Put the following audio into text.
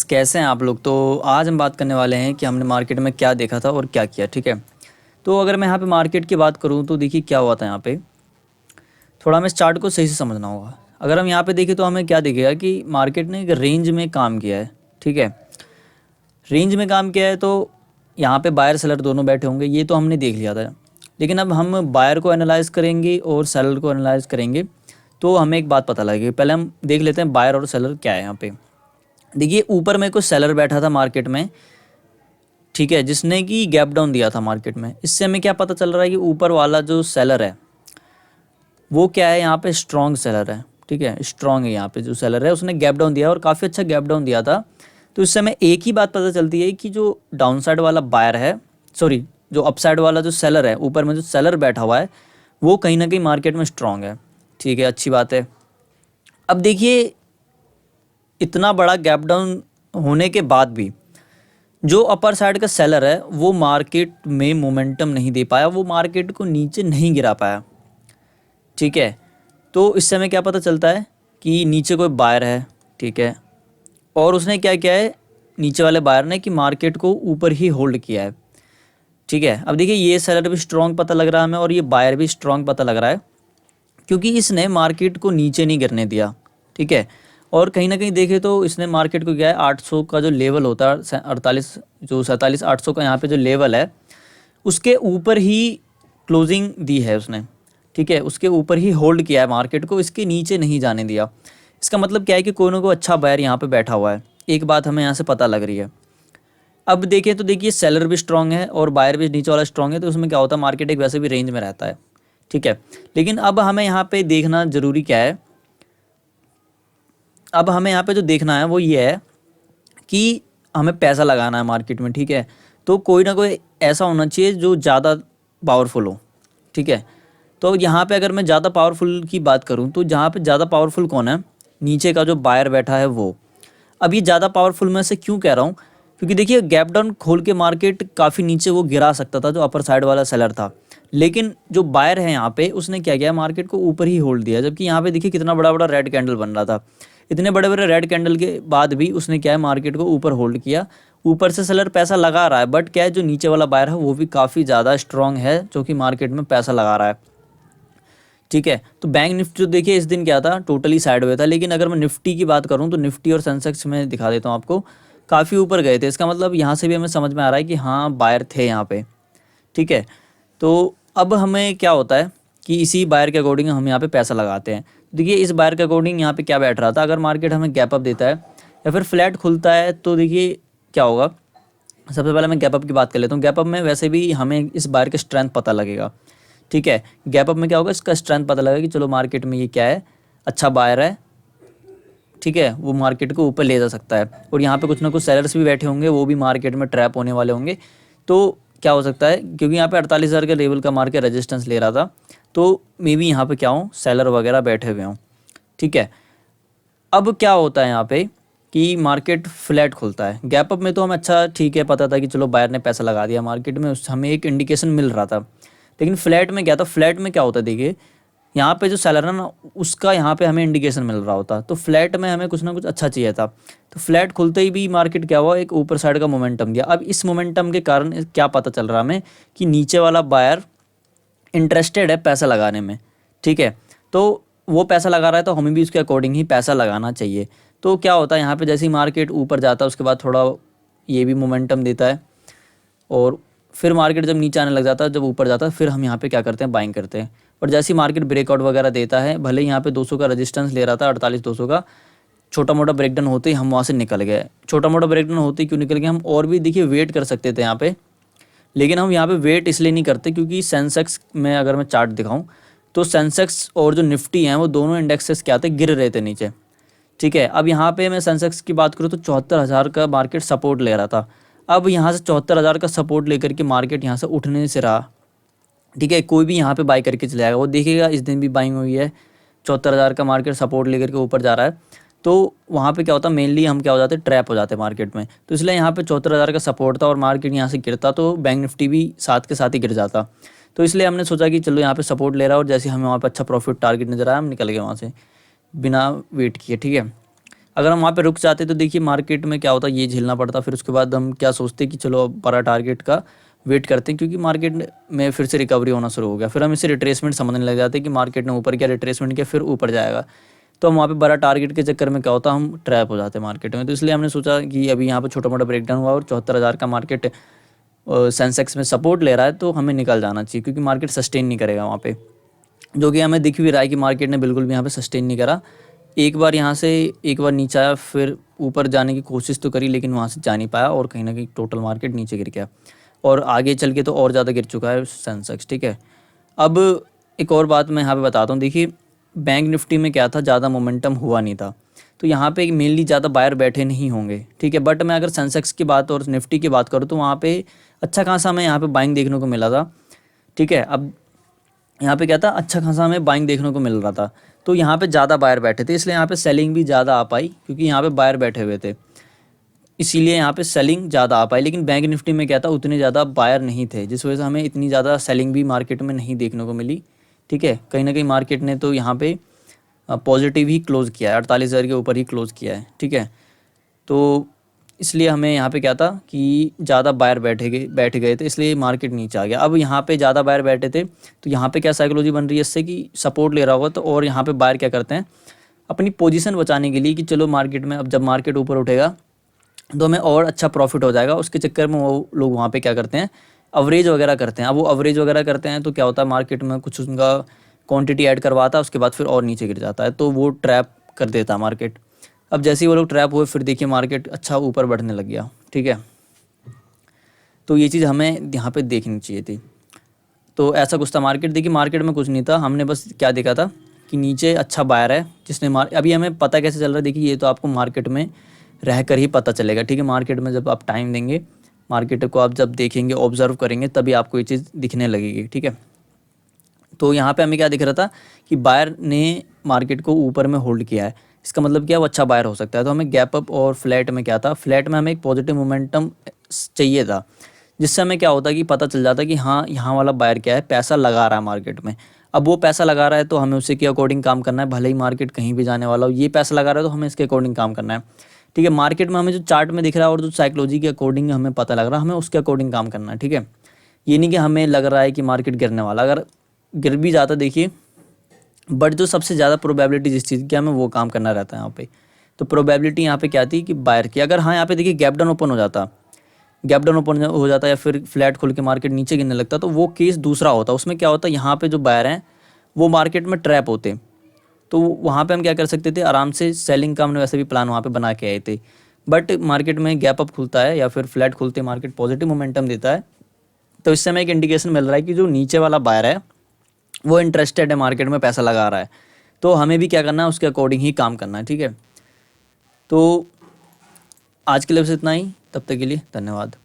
कैसे हैं आप लोग। तो आज हम बात करने वाले हैं कि हमने मार्केट में क्या देखा था और क्या किया। ठीक है, तो अगर मैं यहाँ पे मार्केट की बात करूँ तो देखिए क्या हुआ था यहाँ पे। थोड़ा हमें इस चार्ट को सही से समझना होगा। अगर हम यहाँ पे देखें तो हमें क्या दिखेगा कि मार्केट ने एक रेंज में काम किया है। ठीक है, रेंज में काम किया है तो यहाँ पे बायर सेलर दोनों बैठे होंगे, ये तो हमने देख लिया था। लेकिन अब हम बायर को एनालाइज करेंगे और सेलर को एनालाइज करेंगे तो हमें एक बात पता लगेगी। पहले हम देख लेते हैं बायर और सेलर क्या है यहाँ पे। देखिए ऊपर में कुछ सेलर बैठा था मार्केट में, ठीक है, जिसने कि गैप डाउन दिया था मार्केट में। इससे हमें क्या पता चल रहा है कि ऊपर वाला जो सेलर है वो क्या है, यहाँ पे स्ट्रॉन्ग सेलर है। ठीक है, स्ट्रॉन्ग है यहाँ पे जो सेलर है, उसने गैप डाउन दिया और काफ़ी अच्छा गैप डाउन दिया था। तो इससे हमें एक ही बात पता चलती है कि जो डाउन साइड वाला बायर है, सॉरी जो अपसाइड वाला जो सेलर है, ऊपर में जो सेलर बैठा हुआ है वो कहीं ना कहीं मार्केट में स्ट्रॉन्ग है। ठीक है, अच्छी बात है। अब देखिए इतना बड़ा गैप डाउन होने के बाद भी जो अपर साइड का सेलर है वो मार्केट में मोमेंटम नहीं दे पाया, वो मार्केट को नीचे नहीं गिरा पाया। ठीक है, तो इससे हमें क्या पता चलता है कि नीचे कोई बायर है। ठीक है, और उसने क्या किया है, नीचे वाले बायर ने कि मार्केट को ऊपर ही होल्ड किया है। ठीक है, अब देखिए ये सेलर भी स्ट्रॉन्ग पता लग रहा है हमें और ये बायर भी स्ट्रॉन्ग पता लग रहा है, क्योंकि इसने मार्केट को नीचे नहीं गिरने दिया। ठीक है, और कहीं ना कहीं देखें तो इसने मार्केट को क्या है 800 का जो लेवल होता है, 48 जो 47 800 का यहाँ पे जो लेवल है उसके ऊपर ही क्लोजिंग दी है उसने। ठीक है, उसके ऊपर ही होल्ड किया है मार्केट को, इसके नीचे नहीं जाने दिया। इसका मतलब क्या है कि कोई ना कोई अच्छा बायर यहाँ पे बैठा हुआ है। एक बात हमें यहाँ से पता लग रही है। अब देखें तो देखिए सेलर भी स्ट्रांग है और बायर भी नीचे वाला स्ट्रांग है, तो उसमें क्या होता है मार्केट एक वैसे भी रेंज में रहता है। ठीक है, लेकिन अब हमें यहाँ पे देखना जरूरी क्या है, अब हमें यहाँ पे जो देखना है वो ये है कि हमें पैसा लगाना है मार्केट में। ठीक है, तो कोई ना कोई ऐसा होना चाहिए जो ज़्यादा पावरफुल हो। ठीक है, तो यहाँ पे अगर मैं ज़्यादा पावरफुल की बात करूँ तो जहाँ पे ज़्यादा पावरफुल कौन है, नीचे का जो बायर बैठा है वो। अब ये ज़्यादा पावरफुल मैं से क्यों कह रहा हूँ, क्योंकि देखिए गैप डाउन खोल के मार्केट काफ़ी नीचे वो गिरा सकता था जो अपर साइड वाला सेलर था, लेकिन जो बायर है यहाँ पे उसने क्या किया, मार्केट को ऊपर ही होल्ड दिया। जबकि यहाँ पे देखिए कितना बड़ा बड़ा रेड कैंडल बन रहा था, इतने बड़े बड़े रेड कैंडल के बाद भी उसने क्या है मार्केट को ऊपर होल्ड किया। ऊपर से सेलर पैसा लगा रहा है, बट क्या है जो नीचे वाला बायर है वो भी काफ़ी ज़्यादा स्ट्रॉन्ग है जो कि मार्केट में पैसा लगा रहा है। ठीक है, तो बैंक निफ्टी जो देखिए इस दिन क्या था, टोटली साइड था। लेकिन अगर मैं निफ्टी की बात करूं तो निफ्टी और सेंसेक्स में दिखा देता हूं आपको, काफ़ी ऊपर गए थे। इसका मतलब यहाँ से भी हमें समझ में आ रहा है कि हाँ बायर थे यहाँ पे। ठीक है, तो अब हमें क्या होता है कि इसी बायर के अकॉर्डिंग हम यहाँ पे पैसा लगाते हैं। देखिए इस बायर के अकॉर्डिंग यहाँ पे क्या बैठ रहा था, अगर मार्केट हमें गैप अप देता है या फिर फ्लैट खुलता है तो देखिए क्या होगा। सबसे पहले मैं गैप अप की बात कर लेता हूँ। गैप अप में वैसे भी हमें इस बायर का स्ट्रेंथ पता लगेगा। ठीक है, गैप अप में क्या होगा, इसका स्ट्रेंथ पता लगेगा कि चलो मार्केट में ये क्या है, अच्छा बायर है। ठीक है, वो मार्केट को ऊपर ले जा सकता है। और यहाँ पे कुछ ना कुछ सेलर्स भी बैठे होंगे, वो भी मार्केट में ट्रैप होने वाले होंगे। तो क्या हो सकता है, क्योंकि यहाँ पे 48,000 के लेवल का मार्केट रेजिस्टेंस ले रहा था, तो मे बी यहाँ पे क्या हो सेलर वगैरह बैठे हुए हों। ठीक है, अब क्या होता है यहाँ पे कि मार्केट फ्लैट खुलता है। गैप अप में तो हमें अच्छा ठीक है पता था कि चलो बायर ने पैसा लगा दिया मार्केट में, उस हमें एक इंडिकेशन मिल रहा था। लेकिन फ्लैट में क्या था, फ्लैट में क्या होता है देखिए यहाँ पे जो सेलर है ना उसका यहाँ पे हमें इंडिकेशन मिल रहा होता, तो फ्लैट में हमें कुछ ना कुछ अच्छा चाहिए था। तो फ्लैट खुलते ही भी मार्केट क्या हुआ, एक ऊपर साइड का मोमेंटम दिया। अब इस मोमेंटम के कारण क्या पता चल रहा हमें कि नीचे वाला बायर इंटरेस्टेड है पैसा लगाने में। ठीक है, तो वो पैसा लगा रहा है तो हमें भी उसके अकॉर्डिंग ही पैसा लगाना चाहिए। तो क्या होता है यहाँ पे जैसे ही मार्केट ऊपर जाता है उसके बाद थोड़ा ये भी मोमेंटम देता है, और फिर मार्केट जब नीचे आने लग जाता है, जब ऊपर जाता है, फिर हम यहाँ पे क्या करते हैं बाइंग करते हैं। और जैसे ही मार्केट ब्रेकआउट वगैरह देता है, भले ही यहाँ पे 200 का रेजिस्टेंस ले रहा था, 48-200 का, छोटा मोटा ब्रेकडाउन होते ही हम वहाँ से निकल गए। छोटा मोटा ब्रेकडाउन होते ही क्यों निकल गए हम, और भी देखिए वेट कर सकते थे यहाँ पे, लेकिन हम यहाँ पे वेट इसलिए नहीं करते क्योंकि सेंसेक्स में अगर मैं चार्ट दिखाऊँ तो सेंसेक्स और जो निफ्टी हैं वो दोनों इंडेक्सेस क्या थे, गिर रहे थे नीचे। ठीक है, अब यहाँ पे मैं सेंसेक्स की बात करूँ तो 74,000 का मार्केट सपोर्ट ले रहा था। अब यहाँ से 74,000 का सपोर्ट लेकर के मार्केट यहाँ से उठने से रहा। ठीक है, कोई भी यहाँ पे बाई करके चले जाएगा, वो देखेगा इस दिन भी बाइंग हुई है, 74,000 का मार्केट सपोर्ट लेकर के ऊपर जा रहा है, तो वहाँ पे क्या होता है मेनली हम क्या हो जाते हैं, ट्रैप हो जाते हैं मार्केट में। तो इसलिए यहाँ पे 74,000 का सपोर्ट था और मार्केट यहाँ से गिरता तो बैंक निफ्टी भी साथ के साथ ही गिर जाता। तो इसलिए हमने सोचा कि चलो यहाँ पे सपोर्ट ले रहा है और जैसे हमें वहाँ पे अच्छा प्रॉफिट टारगेट नजर आया हम निकल गए वहाँ से बिना वेट किए। ठीक है, अगर हम वहाँ पे रुक जाते तो देखिए मार्केट में क्या होता, ये झेलना पड़ता, फिर उसके बाद हम क्या सोचते कि चलो अब बड़ा टारगेट का वेट करते हैं, क्योंकि मार्केट में फिर से रिकवरी होना शुरू हो गया, फिर हम इसे रिट्रेसमेंट समझने लग जाते हैं कि मार्केट ने ऊपर किया, रिट्रेसमेंट किया, फिर ऊपर जाएगा। तो हम वहाँ पे बड़ा टारगेट के चक्कर में क्या होता, हम ट्रैप हो जाते हैं मार्केट में। तो इसलिए हमने सोचा कि अभी यहाँ पे छोटा मोटा ब्रेकडाउन हुआ और 74,000 का मार्केट सेंसेक्स में सपोर्ट ले रहा है, तो हमें निकल जाना चाहिए, क्योंकि मार्केट सस्टेन नहीं करेगा वहाँ पे, जो कि हमें दिख भी रहा है कि मार्केट ने बिल्कुल भी यहाँ पे सस्टेन नहीं करा। एक बार यहाँ से एक बार नीचे आया, फिर ऊपर जाने की कोशिश तो करी, लेकिन वहाँ से जा नहीं पाया और कहीं ना कहीं टोटल मार्केट नीचे गिर गया, और आगे चल के तो और ज़्यादा गिर चुका है सेंसेक्स। ठीक है, अब एक और बात मैं यहाँ पे बताता हूँ। देखिए बैंक निफ्टी में क्या था, ज़्यादा मोमेंटम हुआ नहीं था, तो यहाँ पे मेनली ज़्यादा बायर बैठे नहीं होंगे। ठीक है, बट मैं अगर सेंसेक्स की बात और निफ्टी की बात करूँ तो वहाँ पे अच्छा खासा हमें यहाँ पे बाइंग देखने को मिला था। ठीक है, अब यहाँ पे क्या था, अच्छा खासा हमें बाइंग देखने को मिल रहा था, तो यहाँ पे ज़्यादा बायर बैठे थे, इसलिए यहाँ पे सेलिंग भी ज़्यादा आ पाई, क्योंकि यहाँ पे बायर बैठे हुए थे, इसीलिए यहाँ पे सेलिंग ज़्यादा आ पाई। लेकिन बैंक निफ्टी में क्या था, उतने ज़्यादा बायर नहीं थे, जिस वजह से हमें इतनी ज़्यादा सेलिंग भी मार्केट में नहीं देखने को मिली। ठीक है, कहीं ना कहीं मार्केट ने तो यहाँ पे पॉजिटिव ही क्लोज़ किया है, 48,000 के ऊपर ही क्लोज़ किया है। ठीक है, तो इसलिए हमें यहाँ पे क्या था कि ज़्यादा बायर बैठ गए थे, इसलिए मार्केट नीचे आ गया। अब यहाँ पे ज़्यादा बायर बैठे थे, तो यहाँ पे क्या साइकोलॉजी बन रही है इससे कि सपोर्ट ले रहा होगा, तो और यहाँ पे बायर क्या करते हैं, अपनी पोजीशन बचाने के लिए कि चलो मार्केट में अब जब मार्केट ऊपर उठेगा तो हमें और अच्छा प्रॉफिट हो जाएगा, उसके चक्कर में वो लोग वहाँ पे क्या करते हैं, अवरेज वगैरह करते हैं। अब वो अवरेज वगैरह करते हैं तो क्या होता है, मार्केट में कुछ उनका क्वांटिटी ऐड करवाता है, उसके बाद फिर और नीचे गिर जाता है, तो वो ट्रैप कर देता है मार्केट। अब जैसे ही वो लोग ट्रैप हुए, फिर देखिए मार्केट अच्छा ऊपर बढ़ने लग गया। ठीक है, तो ये चीज़ हमें यहाँ पे देखनी चाहिए थी। तो ऐसा कुछ था मार्केट। देखिए मार्केट में कुछ नहीं था, हमने बस क्या देखा था कि नीचे अच्छा बायर है जिसने अभी हमें पता कैसे चल रहा है, देखिए ये तो आपको मार्केट में रह कर ही पता चलेगा। ठीक है, मार्केट में जब आप टाइम देंगे, मार्केट को आप जब देखेंगे, ऑब्जर्व करेंगे, तभी आपको ये चीज़ दिखने लगेगी। ठीक है, तो यहाँ पे हमें क्या दिख रहा था कि बायर ने मार्केट को ऊपर में होल्ड किया है, इसका मतलब क्या, वो अच्छा बायर हो सकता है। तो हमें गैप अप और फ्लैट में क्या था, फ्लैट में हमें एक पॉजिटिव मोमेंटम चाहिए था, जिससे हमें क्या होता कि पता चल जाता कि हाँ यहाँ वाला बायर क्या है, पैसा लगा रहा है मार्केट में। अब वो पैसा लगा रहा है तो हमें उसी के अकॉर्डिंग काम करना है, भले ही मार्केट कहीं भी जाने वाला हो, ये पैसा लगा रहा है तो हमें इसके अकॉर्डिंग काम करना है। ठीक है, मार्केट में हमें जो चार्ट में दिख रहा है और जो साइकोलॉजी के अकॉर्डिंग हमें पता लग रहा है, हमें उसके अकॉर्डिंग काम करना है। ठीक है, ये नहीं कि हमें लग रहा है कि मार्केट गिरने वाला, अगर गिर भी जाता देखिए, बट जो सबसे ज़्यादा प्रोबेबिलिटी जिस चीज़ की, हमें वो काम करना रहता है यहाँ पे। तो प्रोबेबिलिटी यहाँ पे क्या थी कि बायर की, अगर हाँ यहाँ पे देखिए गैप डाउन ओपन हो जाता, गैप डाउन ओपन हो जाता या फिर फ्लैट खुल के मार्केट नीचे गिरने लगता, तो वो केस दूसरा होता। उसमें क्या होता, यहाँ पे जो बायर हैं वो मार्केट में ट्रैप होते, तो वहाँ पे हम क्या कर सकते थे, आराम से सेलिंग का हमने वैसे भी प्लान वहाँ पे बना के आए थे। बट मार्केट में गैप अप खुलता है या फिर फ्लैट खुलते मार्केट पॉजिटिव मोमेंटम देता है, तो इससे हमें एक इंडिकेशन मिल रहा है कि जो नीचे वाला बायर है वो इंटरेस्टेड है, मार्केट में पैसा लगा रहा है, तो हमें भी क्या करना है, उसके अकॉर्डिंग ही काम करना है। ठीक है, तो आज के लिए बस इतना ही, तब तक के लिए धन्यवाद।